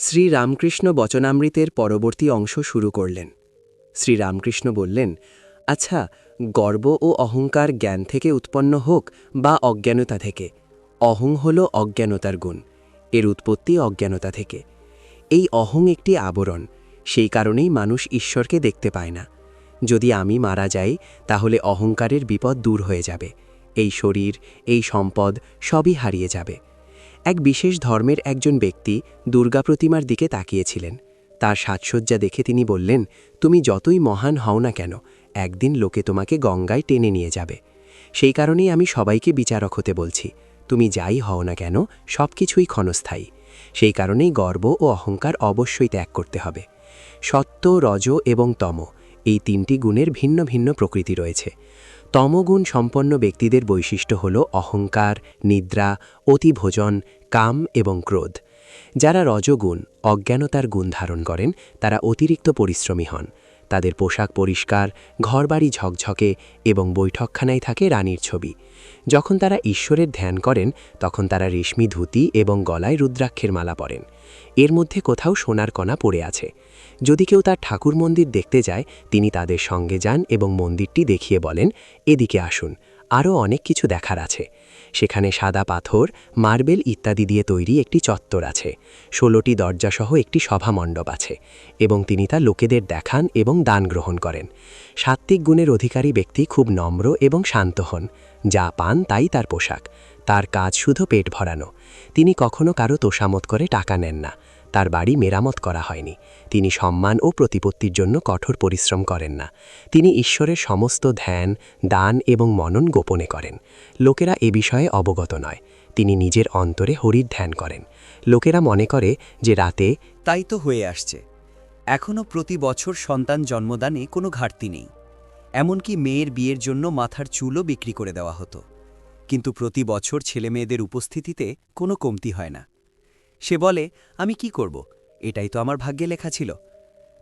শ্রীরামকৃষ্ণ বচনামৃতের পরবর্তী অংশ শুরু করলেন। শ্রীরামকৃষ্ণ বললেন, আচ্ছা, গর্ব ও অহংকার জ্ঞান থেকে উৎপন্ন হোক বা অজ্ঞানতা থেকে, অহং হল অজ্ঞানতার গুণ। এর উৎপত্তি অজ্ঞানতা থেকে। এই অহং একটি আবরণ, সেই কারণেই মানুষ ঈশ্বরকে দেখতে পায় না। যদি আমি মারা যাই, তাহলে অহংকারের বিপদ দূর হয়ে যাবে। এই শরীর, এই সম্পদ সবই হারিয়ে যাবে। এক বিশেষ ধর্মের একজন ব্যক্তি দুর্গা প্রতিমার দিকে তাকিয়েছিলেন। তার সাজসজ্জা দেখে তিনি বললেন, তুমি যতই মহান হও না কেন, একদিন লোকে তোমাকে গঙ্গায় টেনে নিয়ে যাবে। সেই কারণেই আমি সবাইকে বিচারক হতে বলছি, তুমি যাই হও না কেন, সব কিছুই ক্ষণস্থায়ী। সেই কারণেই গর্ব ও অহংকার অবশ্যই ত্যাগ করতে হবে। সত্ত্ব, রজ এবং তম, এই তিনটি গুণের ভিন্ন ভিন্ন প্রকৃতি রয়েছে। তমগুণ সম্পন্ন ব্যক্তিদের বৈশিষ্ট্য হল অহংকার, নিদ্রা, অতিভোজন, কাম এবং ক্রোধ। যারা রজগুণ, অজ্ঞানতার গুণ ধারণ করেন, তারা অতিরিক্ত পরিশ্রমী হন। তাদের পোশাক পরিষ্কার, ঘরবাড়ি ঝকঝকে এবং বৈঠকখানায় থাকে রানীর ছবি। যখন তারা ঈশ্বরের ধ্যান করেন, তখন তারা রেশমি ধুতি এবং গলায় রুদ্রাক্ষের মালা পরেন। এর মধ্যে কোথাও সোনার কণা পড়ে আছে। যদি কেউ তার ঠাকুর মন্দির দেখতে যায়, তিনি তাদের সঙ্গে যান এবং মন্দিরটি দেখিয়ে বলেন, এদিকে আসুন, আরও অনেক কিছু দেখার আছে। সেখানে সাদা পাথর, মার্বেল ইত্যাদি দিয়ে তৈরি একটি চত্বর আছে। 16টি দরজাসহ একটি সভামণ্ডপ আছে এবং তিনি তা লোকেদের দেখান এবং দান গ্রহণ করেন। সাত্ত্বিক গুণের অধিকারী ব্যক্তি খুব নম্র এবং শান্ত হন। যা পান তাই তার পোশাক। তার কাজ শুধু পেট ভরানো। তিনি কখনো কারো তোষামত করে টাকা নেন না। তার বাড়ি মেরামত করা হয়নি। তিনি সম্মান ও প্রতিপত্তির জন্য কঠোর পরিশ্রম করেন না। তিনি ঈশ্বরের সমস্ত ধ্যান, দান এবং মনন গোপনে করেন। লোকেরা এ বিষয়ে অবগত নয়। তিনি নিজের অন্তরে হরির ধ্যান করেন। লোকেরা মনে করে যে রাতে তাই তো হয়ে আসছে। এখনও প্রতি বছর সন্তান জন্মদানে কোনো ঘাটতি নেই। এমনকি মেয়ের বিয়ের জন্য মাথার চুলও বিক্রি করে দেওয়া হতো। কিন্তু প্রতি বছর ছেলেমেয়েদের উপস্থিতিতে কোনো কমতি হয় না। সে বলে, আমি কি করব, এটাই তো আমার ভাগ্যে লেখা ছিল।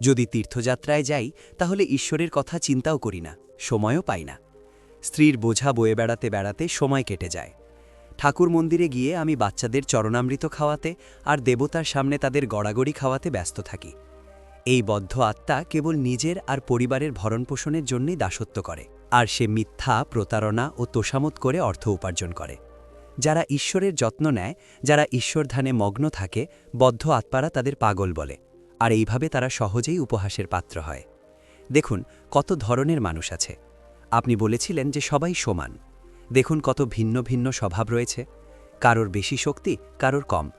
যদি তীর্থযাত্রায় যাই, তাহলে ঈশ্বরের কথা চিন্তাও করি না, সময়ও পাই না। স্ত্রীর বোঝা বয়ে বেড়াতে বেড়াতে সময় কেটে যায়। ঠাকুর মন্দিরে গিয়ে আমি বাচ্চাদের চরণামৃত খাওয়াতে আর দেবতার সামনে তাদের গড়াগড়ি খাওয়াতে ব্যস্ত থাকি। এই বদ্ধ আত্মা কেবল নিজের আর পরিবারের ভরণপোষণের জন্যই দাসত্ব করে, আর সে মিথ্যা, প্রতারণা ও তোষামত করে অর্থ উপার্জন করে। যারা ঈশ্বরের যত্ন নেয়, যারা ঈশ্বর ধ্যানে মগ্ন থাকে, বদ্ধ আত্মারা তাদের পাগল বলে, আর এইভাবে তারা সহজেই উপহাসের পাত্র হয়। দেখুন কত ধরনের মানুষ আছে। আপনি বলেছিলেন যে সবাই সমান। দেখুন কত ভিন্ন ভিন্ন স্বভাব রয়েছে। কারোর বেশি শক্তি, কারোর কম।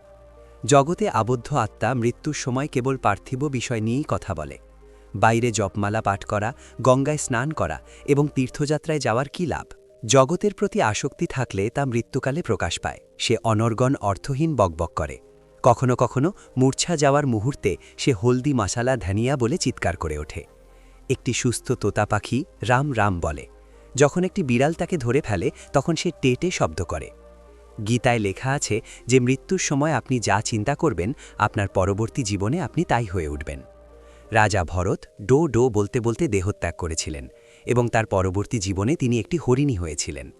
জগতে আবদ্ধ আত্মা মৃত্যুর সময় কেবল পার্থিব বিষয় নিয়েই কথা বলে। বাইরে জপমালা পাঠ করা, গঙ্গায় স্নান করা এবং তীর্থযাত্রায় যাওয়ার কী লাভ? জগতের প্রতি আসক্তি থাকলে তা মৃত্যুকালে প্রকাশ পায়। সে অনর্গণ অর্থহীন বকবক করে। কখনো কখনো মূর্ছা যাওয়ার মুহূর্তে সে হলদি মশালা ধানিয়া বলে চিৎকার করে ওঠে। একটি সুস্থ তোতা পাখি রাম রাম বলে। যখন একটি বিড়াল তাকে ধরে ফেলে, তখন সে টেটে শব্দ করে। গীতায় লেখা আছে যে মৃত্যুর সময় আপনি যা চিন্তা করবেন, আপনার পরবর্তী জীবনে আপনি তাই হয়ে উঠবেন। রাজা ভরত ডো ডো বলতে বলতে দেহত্যাগ করেছিলেন এবং তার পরবর্তী জীবনে তিনি একটি হরিণী হয়েছিলেন।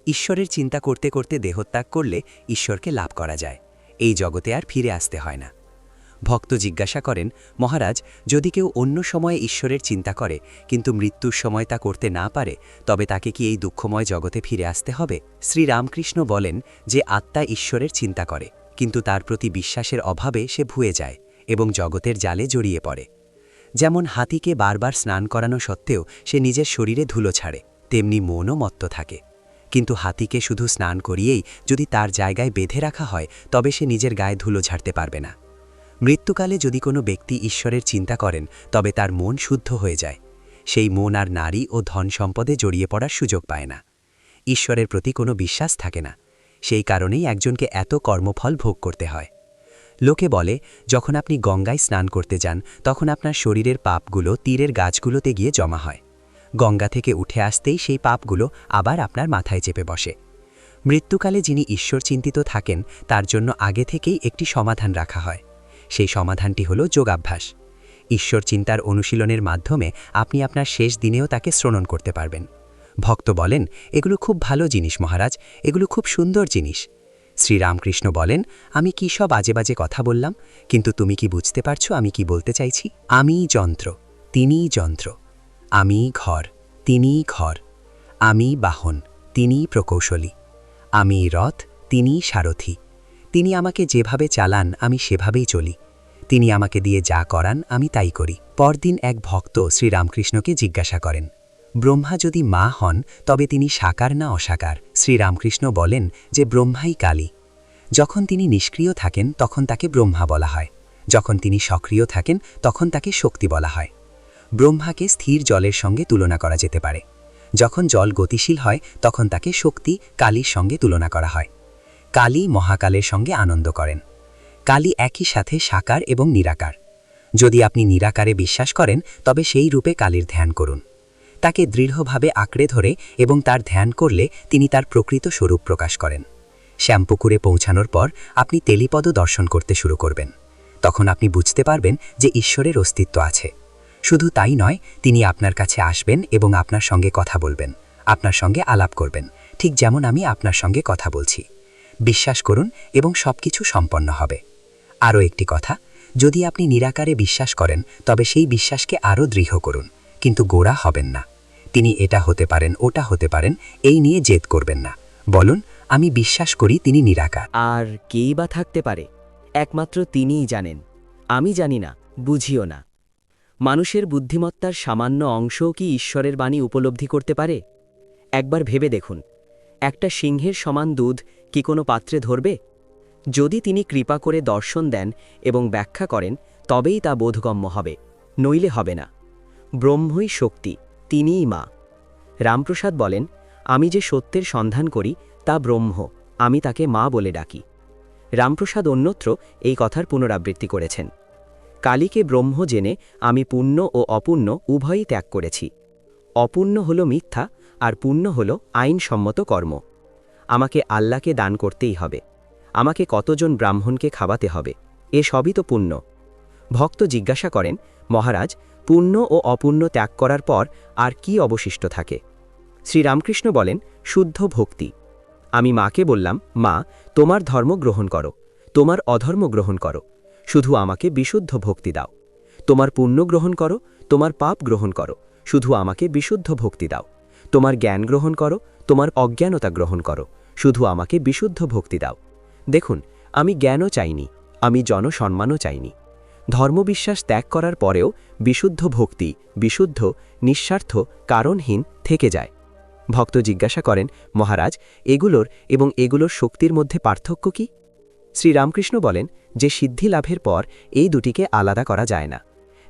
ঈশ্বরের চিন্তা করতে করতে দেহত্যাগ করলে ঈশ্বরকে লাভ করা যায়। এই জগতে আর ফিরে আসতে হয় না। ভক্ত জিজ্ঞাসা করেন, মহারাজ, যদি কেউ অন্য সময়ে ঈশ্বরের চিন্তা করে কিন্তু মৃত্যুর সময় তা করতে না পারে, তবে তাকে কি এই দুঃখময় জগতে ফিরে আসতে হবে? শ্রীরামকৃষ্ণ বলেন যে আত্মা ঈশ্বরের চিন্তা করে, কিন্তু তার প্রতি বিশ্বাসের অভাবে সে ভুয়ে যায় এবং জগতের জালে জড়িয়ে পড়ে। যেমন হাতিকে বারবার স্নান করানো সত্ত্বেও সে নিজের শরীরে ধুলো ছাড়ে, তেমনি মনও মত্ত থাকে। কিন্তু হাতিকে শুধু স্নান করিয়েই যদি তার জায়গায় বেঁধে রাখা হয়, তবে সে নিজের গায়ে ধুলো ঝাড়তে পারবে না। মৃত্যুকালে যদি কোনো ব্যক্তি ঈশ্বরের চিন্তা করেন, তবে তার মন শুদ্ধ হয়ে যায়। সেই মন আর নারী ও ধন সম্পদে জড়িয়ে পড়ার সুযোগ পায় না। ঈশ্বরের প্রতি কোনো বিশ্বাস থাকে না। সেই কারণেই একজনকে এত কর্মফল ভোগ করতে হয়। লোকে বলে, যখন আপনি গঙ্গায় স্নান করতে যান, তখন আপনার শরীরের পাপগুলো তীরের গাছগুলোতে গিয়ে জমা হয়। গঙ্গা থেকে উঠে আসতেই সেই পাপগুলো আবার আপনার মাথায় চেপে বসে। মৃত্যুকালে যিনি ঈশ্বর চিন্তিত থাকেন, তার জন্য আগে থেকেই একটি সমাধান রাখা হয়। সেই সমাধানটি হল যোগাভ্যাস। ঈশ্বর চিন্তার অনুশীলনের মাধ্যমে আপনি আপনার শেষ দিনেও তাকে শ্রবণ করতে পারবেন। ভক্ত বলেন, এগুলো খুব ভালো জিনিস মহারাজ, এগুলো খুব সুন্দর জিনিস। শ্রীরামকৃষ্ণ বলেন, আমি কি সব আজে বাজে কথা বললাম, কিন্তু তুমি কি বুঝতে পারছো আমি কি বলতে চাইছি? আমিই যন্ত্র, তিনিই যন্ত্র। আমিই ঘর, তিনিই ঘর। আমিই বাহন, তিনিই প্রকৌশলী। আমিই রথ, তিনিই সারথি। তিনি আমাকে যেভাবে চালান আমি সেভাবেই চলি। তিনি আমাকে দিয়ে যা করান আমি তাই করি। পরদিন এক ভক্ত শ্রীরামকৃষ্ণকে জিজ্ঞাসা করেন, ব্রহ্মা যদি মা হন তবে তিনি সাকার না অসাকার? শ্রীরামকৃষ্ণ বলেন যে ব্রহ্মাই কালী। যখন তিনি নিষ্ক্রিয় থাকেন তখন তাকে ব্রহ্মা বলা হয়, যখন তিনি সক্রিয় থাকেন তখন তাকে শক্তি বলা হয়। ব্রহ্মাকে স্থির জলের সঙ্গে তুলনা করা যেতে পারে। যখন জল গতিশীল হয় তখন তাকে শক্তি কালীর সঙ্গে তুলনা করা হয়। কালী মহাকালের সঙ্গে আনন্দ করেন। কালী একই সাথে সাকার এবং নিরাকার। যদি আপনি নিরাকারে বিশ্বাস করেন তবে সেই রূপে কালীর ধ্যান করুন। তাকে দৃঢ়ভাবে আঁকড়ে ধরে এবং তার ধ্যান করলে তিনি তার প্রকৃত স্বরূপ প্রকাশ করেন। শ্যামপুকুরে পৌঁছানোর পর আপনি তেলিপদ দর্শন করতে শুরু করবেন। তখন আপনি বুঝতে পারবেন যে ঈশ্বরের অস্তিত্ব আছে। শুধু তাই নয়, তিনি আপনার কাছে আসবেন এবং আপনার সঙ্গে কথা বলবেন, আপনার সঙ্গে আলাপ করবেন, ঠিক যেমন আমি আপনার সঙ্গে কথা বলছি। বিশ্বাস করুন এবং সবকিছু সম্পন্ন হবে। আরও একটি কথা, যদি আপনি নিরাকারে বিশ্বাস করেন তবে সেই বিশ্বাসকে আরও দৃঢ় করুন, কিন্তু গোড়া হবেন না। তিনি এটা হতে পারেন, ওটা হতে পারেন, এই নিয়ে জেদ করবেন না। বলুন, আমি বিশ্বাস করি তিনি নিরাকার। আর কেই বা থাকতে পারে? একমাত্র তিনিই জানেন। আমি জানি না, বুঝিও না। মানুষের বুদ্ধিমত্তার সামান্য অংশও কি ঈশ্বরের বাণী উপলব্ধি করতে পারে? একবার ভেবে দেখুন, একটা সিংহের সমান দুধ কি কোনো পাত্রে ধরবে? যদি তিনি কৃপা করে দর্শন দেন এবং ব্যাখ্যা করেন তবেই তা বোধগম্য হবে, নইলে হবে না। ব্রহ্মই শক্তি, তিনিই মা। রামপ্রসাদ বলেন, আমি যে সত্যের সন্ধান করি তা ব্রহ্ম, আমি তাকে মা বলে ডাকি। রামপ্রসাদ অন্যত্র এই কথার পুনরাবৃত্তি করেছেন। কালীকে ব্রহ্ম জেনে আমি পুণ্য ও অপুণ্য উভয়ই ত্যাগ করেছি। অপুণ্য হল মিথ্যা আর পুণ্য হল আইনসম্মত কর্ম। আমাকে আল্লাহকে দান করতেই হবে, আমাকে কতজন ব্রাহ্মণকে খাওয়াতে হবে, এ সবই তো পুণ্য। ভক্ত জিজ্ঞাসা করেন, মহারাজ, পুণ্য ও অপুণ্য ত্যাগ করার পর আর কি অবশিষ্ট থাকে? শ্রীরামকৃষ্ণ বলেন, শুদ্ধ ভক্তি। আমি মাকে বললাম, মা, তোমার ধর্ম গ্রহণ করো, তোমার অধর্ম গ্রহণ করো, শুধু আমাকে বিশুদ্ধ ভক্তি দাও। তোমার পুণ্য গ্রহণ করো, তোমার পাপ গ্রহণ করো, শুধু আমাকে বিশুদ্ধ ভক্তি দাও। তোমার জ্ঞান গ্রহণ করো, তোমার অজ্ঞানতা গ্রহণ করো, শুধু আমাকে বিশুদ্ধ ভক্তি দাও। দেখুন, আমি জ্ঞানও চাইনি, আমি জনসম্মানও চাইনি। ধর্মবিশ্বাস ত্যাগ করার পরেও বিশুদ্ধ ভক্তি, বিশুদ্ধ, নিঃস্বার্থ, কারণহীন থেকে যায়। ভক্ত জিজ্ঞাসা করেন, মহারাজ, এগুলোর এবং এগুলোর শক্তির মধ্যে পার্থক্য কি? শ্রীরামকৃষ্ণ বলেন যে সিদ্ধি লাভের পর এই দুটিকে আলাদা করা যায় না।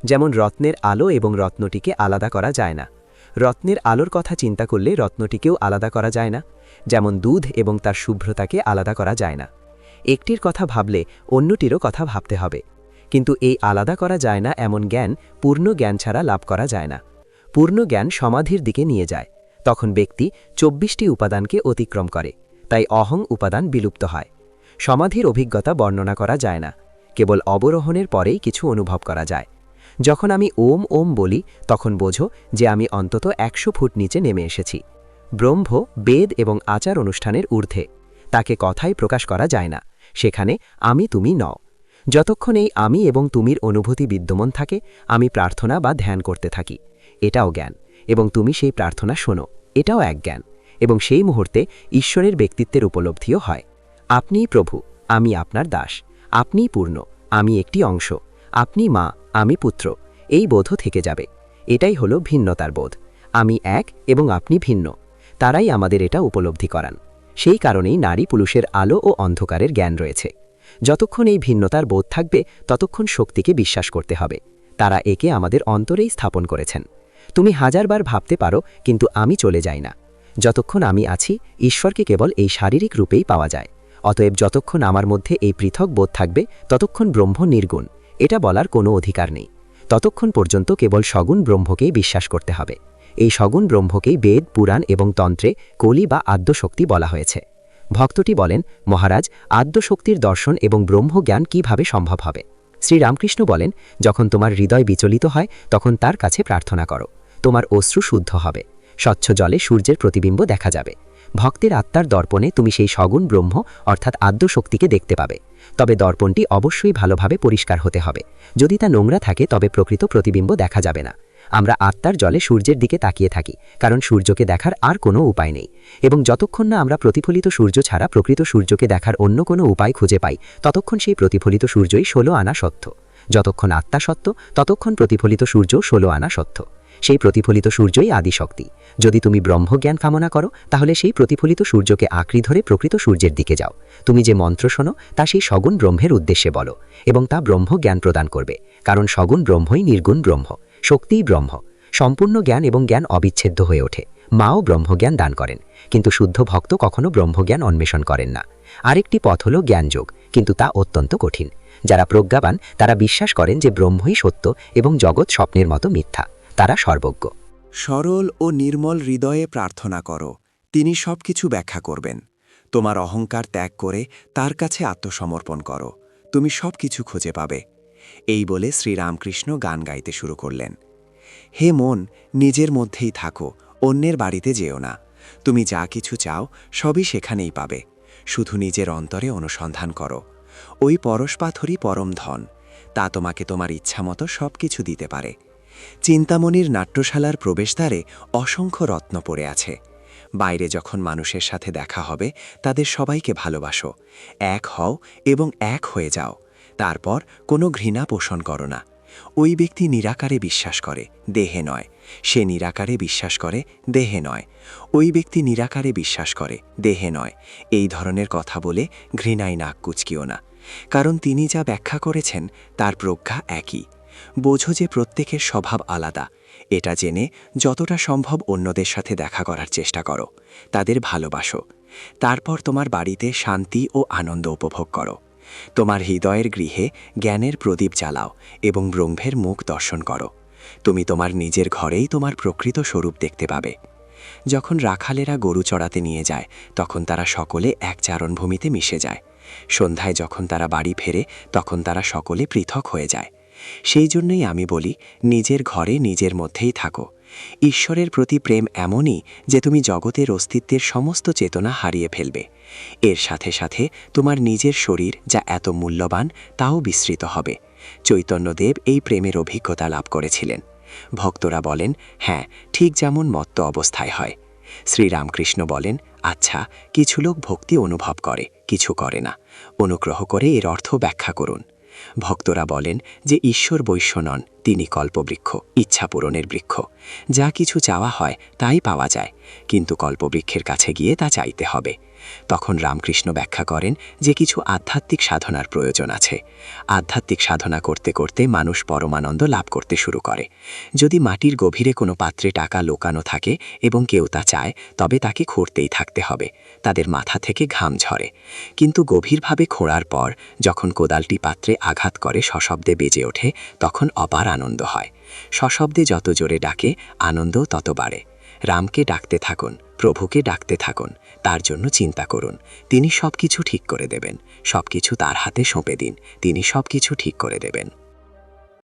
যেমন রত্নের আলো এবং রত্নটিকে আলাদা করা যায় না। রত্নের আলোর কথা চিন্তা করলে রত্নটিকেও আলাদা করা যায় না। যেমন দুধ এবং তার শুভ্রতাকে আলাদা করা যায় না। একটির কথা ভাবলে অন্যটিরও কথা ভাবতে হবে। কিন্তু এই আলাদা করা যায় না এমন জ্ঞান পূর্ণ জ্ঞান ছাড়া লাভ করা যায় না। পূর্ণ জ্ঞান সমাধির দিকে নিয়ে যায়। তখন ব্যক্তি 24টি উপাদানকে অতিক্রম করে, তাই অহং উপাদান বিলুপ্ত হয়। সমাধির অভিজ্ঞতা বর্ণনা করা যায় না, কেবল অবরোহণের পরেই কিছু অনুভব করা যায়। যখন আমি ওম ওম বলি তখন বোঝো যে আমি অন্তত 100 ফুট নিচে নেমে এসেছি। ব্রহ্ম বেদ এবং আচার অনুষ্ঠানের ঊর্ধ্বে, তাকে কথাই প্রকাশ করা যায় না। সেখানে আমি তুমি নও। যতক্ষণ এই আমি এবং তুমির অনুভূতি বিদ্যমান থাকে, আমি প্রার্থনা বা ধ্যান করতে থাকি, এটাও জ্ঞান। এবং তুমি সেই প্রার্থনা শোনো, এটাও এক জ্ঞান। এবং সেই মুহূর্তে ঈশ্বরের ব্যক্তিত্বের উপলব্ধিও হয়। আপনিই প্রভু, আমি আপনার দাস। আপনিই পূর্ণ, আমি একটি অংশ। আপনি মা, আমি পুত্র, এই বোধও থেকে যাবে। এটাই হলো ভিন্নতার বোধ। আমি এক এবং আপনি ভিন্ন। তারাই আমাদের এটা উপলব্ধি করান। সেই কারণেই নারী পুরুষের আলো ও অন্ধকারের জ্ঞান রয়েছে। যতক্ষণ এই ভিন্নতার বোধ থাকবে ততক্ষণ শক্তিকে বিশ্বাস করতে হবে। তারা একে আমাদের অন্তরেই স্থাপন করেছেন। তুমি হাজারবার ভাবতে পারো, কিন্তু আমি চলে যাই না। যতক্ষণ আমি আছি, ঈশ্বরকে কেবল এই শারীরিক রূপেই পাওয়া যায়। অতএব যতক্ষণ আমার মধ্যে এই পৃথক বোধ থাকবে ততক্ষণ ব্রহ্ম নির্গুণ, এটা বলার কোনো অধিকার নেই। ততক্ষণ পর্যন্ত কেবল সগুণ ব্রহ্মকেই বিশ্বাস করতে হবে। এই সগুণ ব্রহ্মকেই বেদ, পুরাণ এবং তন্ত্রে কলি বা আদ্যশক্তি বলা হয়েছে। ভক্তটি বলেন, মহারাজ, আদ্যশক্তির দর্শন এবং ব্রহ্মজ্ঞান কিভাবে সম্ভব হবে? শ্রীরামকৃষ্ণ বলেন, যখন তোমার হৃদয় বিচলিত হয় তখন তার কাছে প্রার্থনা করো। তোমার অশ্রু শুদ্ধ হবে। স্বচ্ছ জলে সূর্যের প্রতিবিম্ব দেখা যাবে। ভক্তের আত্মার দর্পণে তুমি সেই সগুণ ব্রহ্ম অর্থাৎ আদ্য শক্তিকে দেখতে পাবে। তবে দর্পণটি অবশ্যই ভালোভাবে পরিষ্কার হতে হবে। যদি তা নোংরা থাকে তবে প্রকৃত প্রতিবিম্ব দেখা যাবে না। আমরা আত্মার জলে সূর্যের দিকে তাকিয়ে থাকি, কারণ সূর্যকে দেখার আর কোনো উপায় নেই, এবং যতক্ষণ না আমরা প্রতিফলিত সূর্য ছাড়া প্রকৃত সূর্যকে দেখার অন্য কোনো উপায় খুঁজে পাই ততক্ষণ সেই প্রতিফলিত সূর্যই 16 আনা সত্য। যতক্ষণ আত্মা সত্য ততক্ষণ প্রতিফলিত সূর্য 16 আনা সত্য। সেই প্রতিফলিত সূর্যই আদিশক্তি। যদি তুমি ব্রহ্মজ্ঞান কামনা করো তাহলে সেই প্রতিফলিত সূর্যকে আঁকড়ি ধরে প্রকৃত সূর্যের দিকে যাও। তুমি যে মন্ত্র শোনো তা সেই সগুণ ব্রহ্মের উদ্দেশ্যে বলো, এবং তা ব্রহ্ম জ্ঞান প্রদান করবে, কারণ সগুণ ব্রহ্মই নির্গুণ ব্রহ্ম, শক্তিই ব্রহ্ম। সম্পূর্ণ জ্ঞান এবং জ্ঞান অবিচ্ছেদ্য হয়ে ওঠে। মাও ব্রহ্মজ্ঞান দান করেন, কিন্তু শুদ্ধ ভক্ত কখনো ব্রহ্মজ্ঞান অন্বেষণ করেন না। আরেকটি পথ হল জ্ঞানযোগ, কিন্তু তা অত্যন্ত কঠিন। যারা প্রজ্ঞাবান তারা বিশ্বাস করেন যে ব্রহ্মই সত্য এবং জগৎ স্বপ্নের মতো মিথ্যা। তারা সর্বজ্ঞ। সরল ও নির্মল হৃদয়ে প্রার্থনা করো, তিনি সবকিছু ব্যাখ্যা করবেন। তোমার অহংকার ত্যাগ করে তার কাছে আত্মসমর্পণ করো, তুমি সবকিছু খুঁজে পাবে। এই বলে শ্রীরামকৃষ্ণ গান গাইতে শুরু করলেন। হে মন, নিজের মধ্যেই থাকো, অন্যের বাড়িতে যেও না। তুমি যা কিছু চাও সবই সেখানেই পাবে। শুধু নিজের অন্তরে অনুসন্ধান করো। ওই পরশপাথরই পরম ধন, তা তোমাকে তোমার ইচ্ছামতো সব কিছু দিতে পারে। চিন্তামণির নাট্যশালার প্রবেশদ্বারে অসংখ্য রত্ন পড়ে আছে। বাইরে যখন মানুষের সাথে দেখা হবে তাদের সবাইকে ভালোবাসো, এক হও এবং এক হয়ে যাও। তারপর কোনো ঘৃণা পোষণ করো না। ওই ব্যক্তি নিরাকারে বিশ্বাস করে, দেহে নয়। সে নিরাকারে বিশ্বাস করে, দেহে নয়। ওই ব্যক্তি নিরাকারে বিশ্বাস করে, দেহে নয়। এই ধরনের কথা বলে ঘৃণায় নাক কুচকিও না, কারণ তিনি যা ব্যাখ্যা করেছেন তার প্রজ্ঞা একই। বোঝো যে প্রত্যেকের স্বভাব আলাদা। এটা জেনে যতটা সম্ভব অন্যদের সাথে দেখা করার চেষ্টা করো, তাদের ভালোবাসো। তারপর তোমার বাড়িতে শান্তি ও আনন্দ উপভোগ করো। তোমার হৃদয়ের গৃহে জ্ঞানের প্রদীপ জ্বালাও এবং ব্রহ্মের মুখ দর্শন করো। তুমি তোমার নিজের ঘরেই তোমার প্রকৃত স্বরূপ দেখতে পাবে। যখন রাখালেরা গরু চড়াতে নিয়ে যায় তখন তারা সকলে এক চারণভূমিতে মিশে যায়। সন্ধ্যায় যখন তারা বাড়ি ফেরে তখন তারা সকলে পৃথক হয়ে যায়। সেই জন্যই আমি বলি, নিজের ঘরে নিজের মধ্যেই থাকো। ঈশ্বরের প্রতি প্রেম এমনই যে তুমি জগতের অস্তিত্বের সমস্ত চেতনা হারিয়ে ফেলবে। এর সাথে সাথে তোমার নিজের শরীর যা এত মূল্যবান তাও বিস্মৃত হবে। চৈতন্যদেব এই প্রেমের অভিজ্ঞতা লাভ করেছিলেন। ভক্তরা বলেন, হ্যাঁ, ঠিক যেমন মত্ত অবস্থায় হয়। শ্রীরামকৃষ্ণ বলেন, আচ্ছা, কিছু লোক ভক্তি অনুভব করে, কিছু করে না। অনুগ্রহ করে এর অর্থ ব্যাখ্যা করুন। ভক্তরা বলেন যে ঈশ্বর বৈশ্য নন, তিনি কল্পবৃক্ষ, ইচ্ছা পূরণের বৃক্ষ। যা কিছু চাওয়া হয় তাই পাওয়া যায়, কিন্তু কল্পবৃক্ষের কাছে গিয়ে তা চাইতে হবে। তখন রামকৃষ্ণ ব্যাখ্যা করেন যে কিছু আধ্যাত্মিক সাধনার প্রয়োজন আছে। আধ্যাত্মিক সাধনা করতে করতে মানুষ পরমানন্দ লাভ করতে শুরু করে। যদি মাটির গভীরে কোনো পাত্রে টাকা লোকানো থাকে এবং কেউ তা চায়, তবে তাকে খুঁড়তেই থাকতে হবে। তাদের মাথা থেকে ঘাম ঝরে, কিন্তু গভীরভাবে খোঁড়ার পর যখন কোদালটি পাত্রে আঘাত করে সশব্দে বেজে ওঠে, তখন অপার আনন্দ হয়। সশব্দে যত জোরে ডাকে আনন্দ তত বাড়ে। রামকে ডাকতে থাকুন, প্রভুকে ডাকতে থাকুন, তার জন্য চিন্তা করুন। তিনি সবকিছু ঠিক করে দেবেন। সবকিছু তার হাতে সঁপে দিন, তিনি সবকিছু ঠিক করে দেবেন।